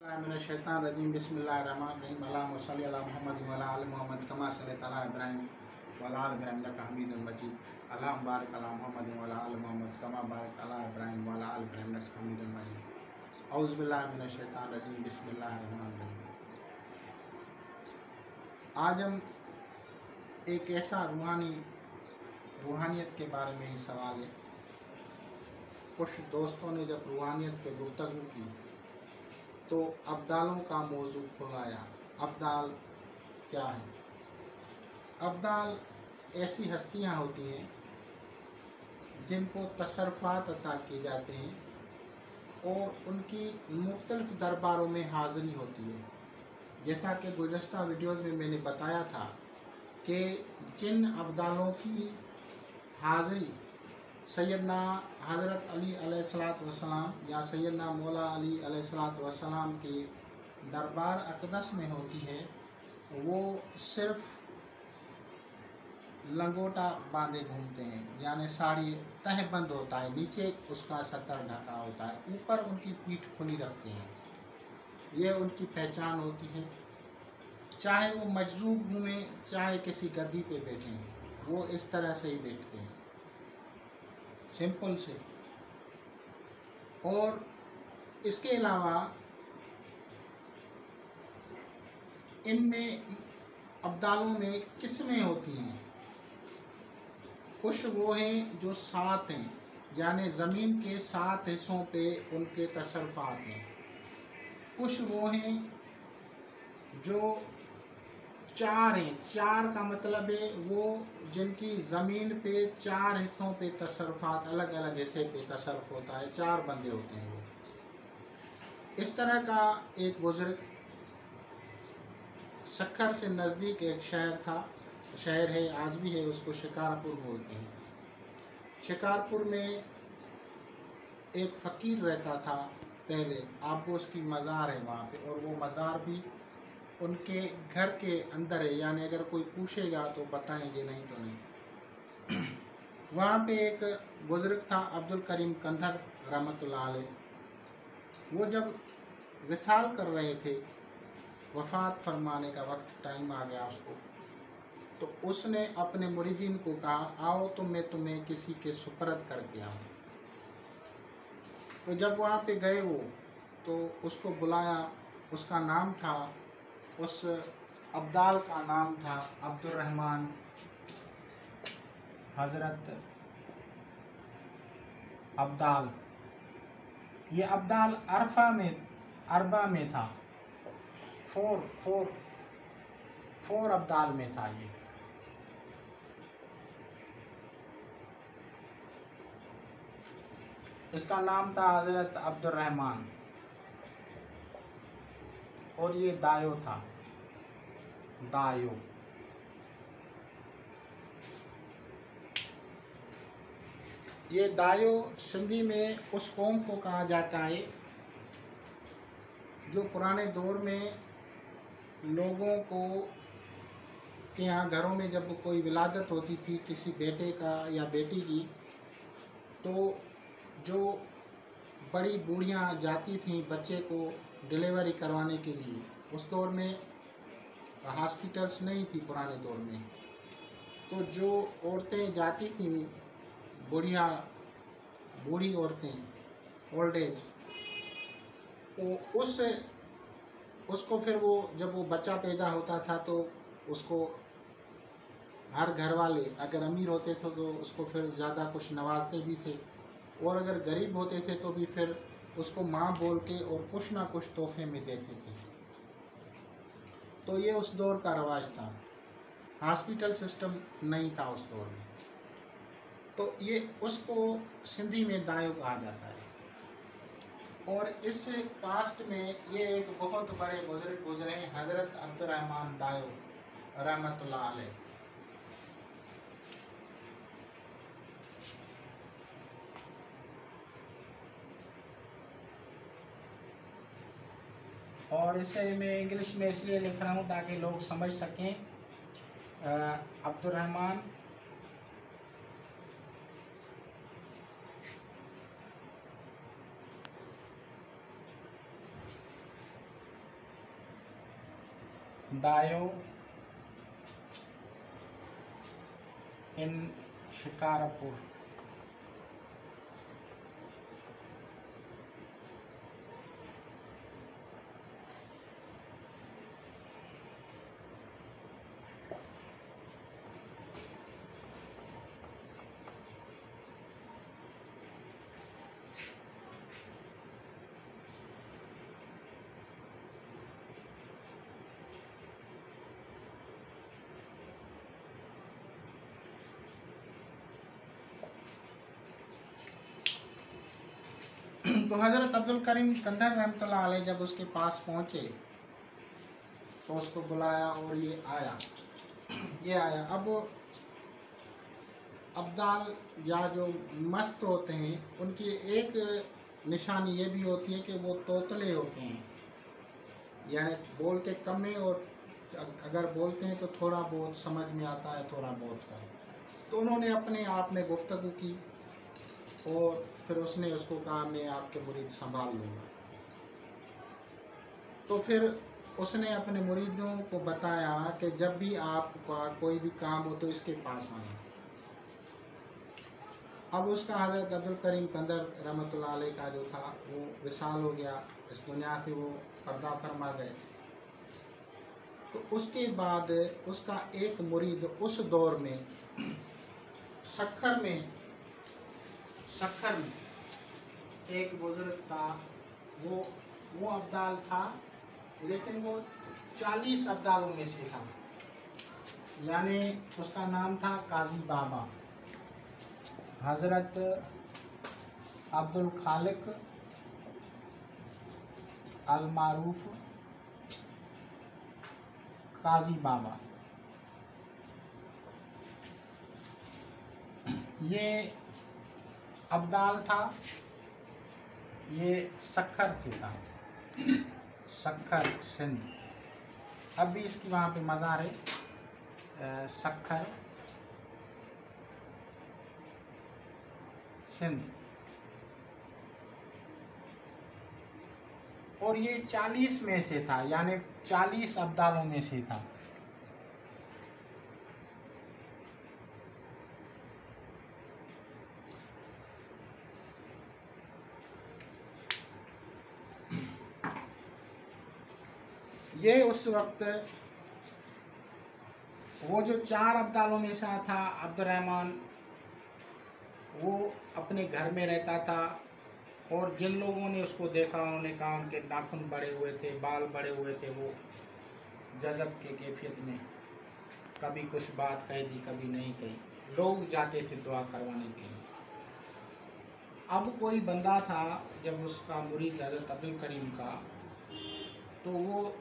मिनश्शैतानिर्रजीम बिस्मिल्लाहिर्रहमानिर्रहीम अल्लाहुम्मा सल्लि अला मुहम्मद व अला आलि मुहम्मद कमा सल्लैता अला इब्राहीम व अला आलि इब्राहीम इन्नका हमीदुम मजीद अल्लाहुम्मा बारिक अला मुहम्मद व अला आलि मुहम्मद कमा बारकता अला इब्राहीम व अला आलि इब्राहीम इन्नका हमीदुम मजीद। औज़ु बिल्लाहि मिनश्शैतानिर्रजीम बिस्मिल्लाहिर्रहमानिर्रहीम। आज हम एक ऐसा रूहानियत के बारे में ही सवाल है। कुछ दोस्तों ने जब रूहानियत पे गुफ्तगू की तो अब्दालों का मौजू खुलाया। अब्दाल क्या है? अब्दाल ऐसी हस्तियां होती हैं जिनको तसर्रुफ़ात अता किए जाते हैं और उनकी मुख्तलिफ़ दरबारों में हाज़िरी होती है। जैसा कि गुज़श्ता वीडियोज़ में मैंने बताया था कि जिन अब्दालों की हाज़िरी सैयदना हज़रत अली अलैहिस्सलातु वस्सलाम या सैयदना मौला अली अलैहिस्सलातु वस्सलाम के दरबार अक़दस में होती है, वो सिर्फ़ लंगोटा बांधे घूमते हैं, यानी साड़ी तहबंद होता है, नीचे उसका सतर ढका होता है, ऊपर उनकी पीठ खुली रखते हैं। ये उनकी पहचान होती है। चाहे वो मजजूब घूमें, चाहे किसी गद्दी पे बैठें, वो इस तरह से ही बैठते हैं, सिंपल से। और इसके अलावा इनमें अब्दालों में किस्में होती हैं। कुछ वो हैं जो 7 हैं, यानी ज़मीन के 7 हिस्सों पे उनके तसर्रुफ़ात हैं। कुछ वो हैं जो 4 हैं। 4 का मतलब है वो जिनकी ज़मीन पे 4 हिस्सों पे तसर्रुफ़ात, अलग अलग हिस्से पे तसर्रुफ़ होता है। 4 बंदे होते हैं वो। इस तरह का एक बुज़ुर्ग सक्खर से नज़दीक एक शहर है, आज भी है, उसको शिकारपुर बोलते हैं। शिकारपुर में एक फ़कीर रहता था पहले, आपको उसकी मज़ार है वहाँ पे, और वो मज़ार भी उनके घर के अंदर है, यानी अगर कोई पूछेगा तो बताएंगे, नहीं तो नहीं। वहाँ पे एक बुज़ुर्ग था अब्दुल करीम कंधर रहमतुल्लाह अलैह। वो जब विसाल कर रहे थे, वफ़ात फरमाने का वक्त, टाइम आ गया उसको, तो उसने अपने मुरीदीन को कहा, आओ तो मैं तुम्हें किसी के सुपुर्द करके आऊँ। तो जब वहाँ पे गए वो, तो उसको बुलाया। उसका नाम था, उस अब्दाल का नाम था अब्दुर्रहमान हज़रत अब्दाल। ये अब्दाल अरबा में था, फोर अब्दाल में था ये। इसका नाम था हज़रत अब्दुर्रहमान, और ये दायो था, दायो। ये दायो सिंधी में उस कौम को कहा जाता है जो पुराने दौर में लोगों को के यहाँ घरों में जब कोई विलादत होती थी किसी बेटे का या बेटी की, तो जो बड़ी बूढ़ियाँ जाती थीं बच्चे को डिलीवरी करवाने के लिए। उस दौर में हॉस्पिटल्स नहीं थी पुराने दौर में, तो जो औरतें जाती थीं, बूढ़ी औरतें, ओल्ड एज, तो उसको फिर वो जब वो बच्चा पैदा होता था तो उसको हर घर वाले अगर अमीर होते थे तो उसको फिर ज़्यादा कुछ नवाजते भी थे, और अगर गरीब होते थे तो भी फिर उसको माँ बोल के और कुछ ना कुछ तोहफे में देते थे। तो ये उस दौर का रवाज था। हॉस्पिटल सिस्टम नहीं था उस दौर में, तो ये उसको सिंधी में दायो कहा जाता है। और इस कास्ट में ये एक बहुत बड़े बुजुर्ग गुजरे, हज़रत अब्दुर्रहमान दायो रहमतुल्लाह अलैह। और इसे मैं इंग्लिश में इसलिए लिख रहा हूँ ताकि लोग समझ सकें। अब्दुर्रहमान दायो इन शिकारपुर। तो हज़रत अब्दुल करीम कंदर रहमतुल्लाह अलैह जब उसके पास पहुँचे तो उसको बुलाया और ये आया। अब अब्दाल या जो मस्त होते हैं उनकी एक निशानी ये भी होती है कि वो तोतले होते हैं, यानी बोलते कम है और अगर बोलते हैं तो थोड़ा बहुत समझ में आता है, थोड़ा बहुत का। तो उन्होंने अपने आप में गुफ्तगू की और फिर उसने उसको कहा मैं आपके मुरीद संभाल लूँगा। तो फिर उसने अपने मुरीदों को बताया कि जब भी आपका कोई भी काम हो तो इसके पास आना। अब उसका हज़रत अब्दुल करीम कंदर रहमतुल्लाह अलैह का जो था वो विसाल हो गया, इस दुनिया से वो पर्दा फरमा गए। तो उसके बाद उसका एक मुरीद उस दौर में सखर में एक बुजुर्ग था, वो अब्दाल था, लेकिन वो 40 अब्दालों में से था, यानी उसका नाम था काजी बाबा, हज़रत अब्दुल खालिक अल मारूफ काजी बाबा। ये अब्दाल था, ये सखर से था, सखर सिंध। अब भी इसकी वहाँ पे मज़ार है, सखर सिंध। और ये 40 में से था, यानी 40 अब्दालों में से था। ये उस वक्त वो जो 4 अब्दालों में से था अब्दुर्रहमान, वो अपने घर में रहता था और जिन लोगों ने उसको देखा उन्होंने कहा उनके नाखून बड़े हुए थे, बाल बड़े हुए थे, वो जज़ब के कैफियत में कभी कुछ बात कह दी कभी नहीं कही। लोग जाते थे दुआ करवाने के लिए। अब कोई बंदा था जब उसका मुरीद हज़रत अब्दुल करीम का, तो वो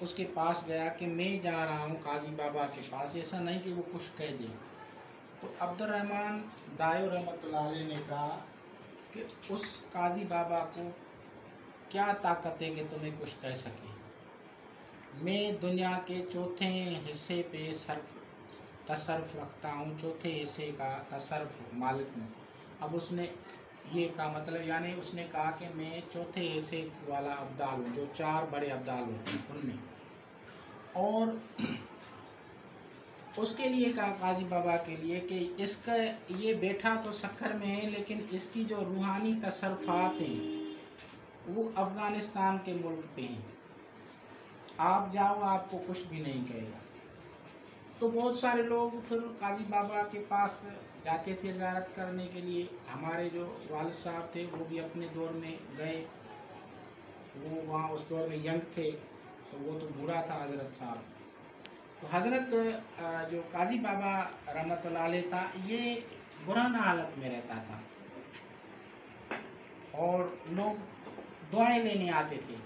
उसके पास गया कि मैं जा रहा हूँ काजी बाबा के पास, ऐसा नहीं कि वो कुछ कह दे। तो अब्दुर्रहमान दायो रहमतुल्लाह अलैह ने कहा कि उस काजी बाबा को क्या ताकत है कि तुम्हें कुछ कह सके। मैं दुनिया के चौथे हिस्से पे तसर्रुफ रखता हूँ, चौथे हिस्से का तसर्रुफ मालिक हूँ। अब उसने ये कहा, मतलब यानी उसने कहा कि मैं चौथे हिस्से वाला अब्दाल हूँ, जो 4 बड़े अब्दाल होते हैं उनमें। और उसके लिए कहा काजी बाबा के लिए कि इसका ये बैठा तो सखर में है, लेकिन इसकी जो रूहानी तसर्रुफात हैं वो अफ़गानिस्तान के मुल्क पे हैं। आप जाओ, आपको कुछ भी नहीं कहेगा। तो बहुत सारे लोग फिर काजी बाबा के पास जाते थे ज़ियारत करने के लिए। हमारे जो वालिद साहब थे वो भी अपने दौर में गए, वो वहाँ उस दौर में यंग थे, तो वो तो बूढ़ा था हज़रत साहब। तो हज़रत जो काजी बाबा रहमतुल्लाह अलैह था, ये बुरान हालत में रहता था और लोग दुआएं लेने आते थे।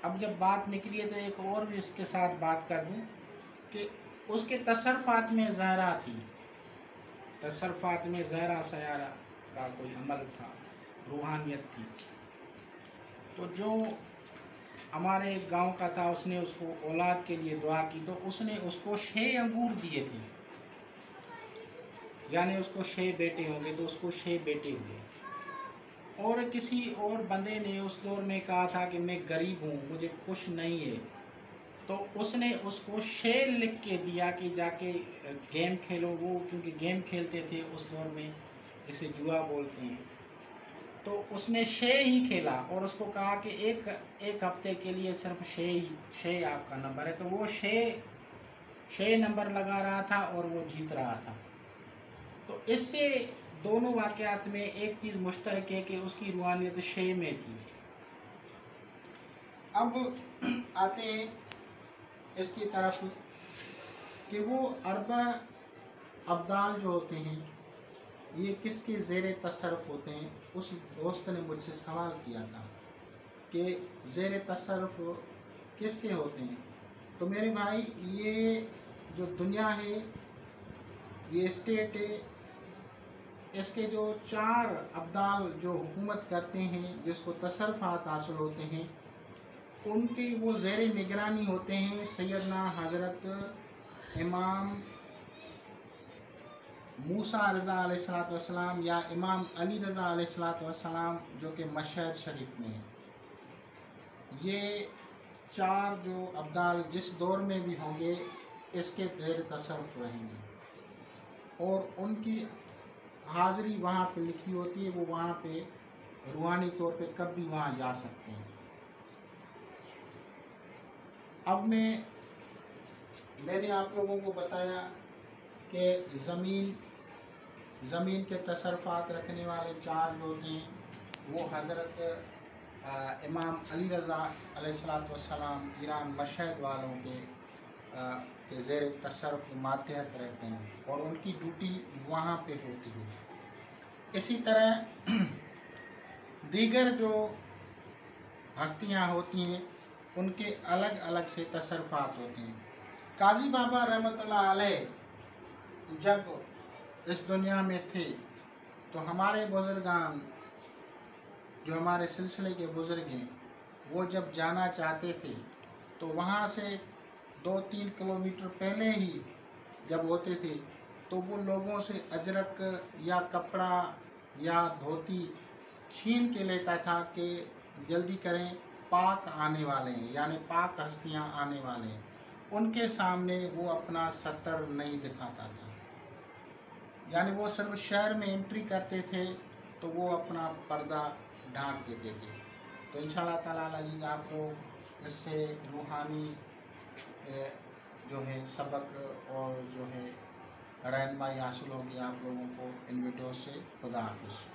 अब जब बात निकली है तो एक और भी उसके साथ बात कर दूं कि उसके तसर्रुफात में ज़हरा थी, तसर्रुफात में ज़हरा सयारा का कोई अमल था, रूहानियत थी। तो जो हमारे गांव का था, उसने उसको औलाद के लिए दुआ की, तो उसने उसको 6 अंगूर दिए थे, यानी उसको 6 बेटे होंगे, तो उसको 6 बेटे हुए। और किसी और बंदे ने उस दौर में कहा था कि मैं गरीब हूँ, मुझे कुछ नहीं है, तो उसने उसको शेर लिख के दिया कि जाके गेम खेलो। वो क्योंकि गेम खेलते थे उस दौर में, जिसे जुआ बोलते हैं, तो उसने शे ही खेला और उसको कहा कि एक हफ्ते के लिए सिर्फ शे आपका नंबर है। तो वो शे नंबर लगा रहा था और वो जीत रहा था। तो इससे दोनों वाक़यात में एक चीज़ मुश्तरक है कि उसकी रूहानियत शे में थी। अब आते हैं इसकी तरफ कि वो अरबा अब्दाल जो होते हैं ये किसके ज़ेर तसर्रुफ़ होते हैं। उस दोस्त ने मुझसे सवाल किया था कि ज़ेर तसर्रुफ़ किसके होते हैं। तो मेरे भाई, ये जो दुनिया है, ये स्टेट है, इसके जो 4 अब्दाल जो हुकूमत करते हैं, जिसको तसर्रुफ़ात हासिल होते हैं, उनकी वो ज़ेर निगरानी होते हैं सैयदना हज़रत इमाम मूसा रज़ा अलैहिस्सलाम या इमाम अली रज़ा अलैहिस्सलाम, जो कि मशहद शरीफ में है। ये 4 जो अब्दाल जिस दौर में भी होंगे इसके ज़ेर तसर्रुफ़ रहेंगे और उनकी हाज़िरी वहाँ पे लिखी होती है। वो वहाँ पे रूहानी तौर पे कब भी वहाँ जा सकते हैं। अब मैंने आप लोगों को बताया कि ज़मीन के तसर्रुफ़ात रखने वाले 4 जो हैं वो हज़रत इमाम अली रज़ा अलैहिस्सलाम ईरान मशहद वालों के ज़ेर तसर्रुफ़ मातहत रहते हैं और उनकी ड्यूटी वहाँ पे होती है। इसी तरह दीगर जो हस्तियाँ होती हैं उनके अलग अलग से तसर्रुफ़ात होते हैं। काजी बाबा रहमतुल्लाह अलैह जब इस दुनिया में थे तो हमारे बुज़ुर्गान, जो हमारे सिलसिले के बुज़ुर्ग हैं, वो जब जाना चाहते थे तो वहाँ से 2-3 किलोमीटर पहले ही जब होते थे तो वो लोगों से अजरक या कपड़ा या धोती छीन के लेता था कि जल्दी करें, पाक आने वाले हैं, यानी पाक हस्तियाँ आने वाले हैं। उनके सामने वो अपना सत्तर नहीं दिखाता था, यानी वो सिर्फ शहर में एंट्री करते थे तो वो अपना पर्दा ढांक देते थे। तो इंशाअल्लाह ताला अज़ीज़ आपको इससे रूहानी जो है सबक और जो है रहनुमाई हासिल होगी आप लोगों को इन वीडियो से। खुदा हाफ़िज़।